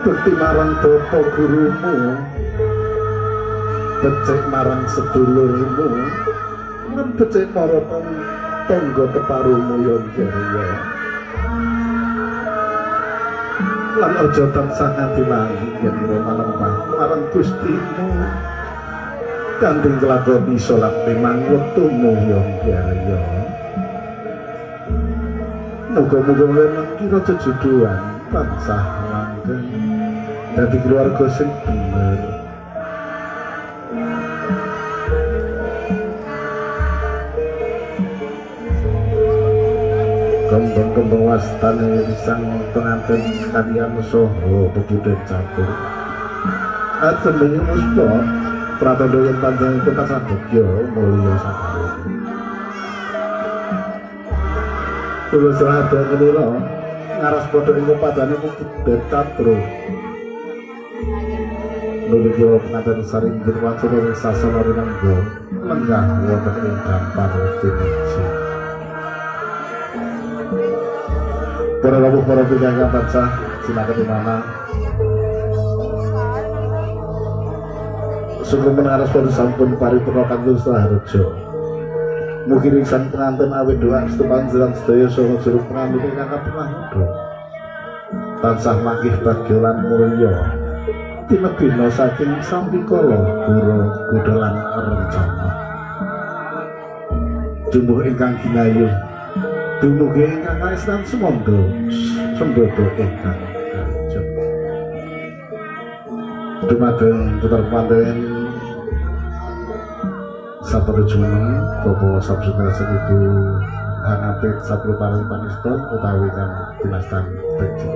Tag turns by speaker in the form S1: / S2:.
S1: bekti marang bapa gurumu, becik marang sedulurmu, lan becik marang tangga keparumu ya Jaya. Lan aja tansah nganti lali yen ira malemah marang Gustimu kanthi nglakoni salat memang wektumu ya Jaya. Muga-muga wenang kira jejuduan tansah langgeng dadi keluarga sing bener. Kembang-kembang wastane sang pengantin kalian soho begitu catur. Atembenge musta pratandha yen panjenengan kasadogya mulya sakare. Kulo serada kelira ngaras padha ing padane kudu catur. Nuliyo pengantin saring dirwacana ing sasana rinangga lenggah wonten ing dampar tiniji. Para rawuh para piyambak tansah sinaken mana sugeng menaras pada sampun paripurna kanthi saharja. Mugi sang pengantin awit doa sepanjang sedaya saha jero pengantin ingkang kapernah muda tansah manggih bagya lan mulya tinebina saking sampikala guru gudalan rencana. Jumbuh ingkang ginayuh dumugi ingkang kaestan sumangga sembodo ingkang kanjeng. Dumateng putra panten sapere jumeneng Bapak Sabsudara Sekitu Hangapit Sapro Paling Paniston utawi kang dinastan Becik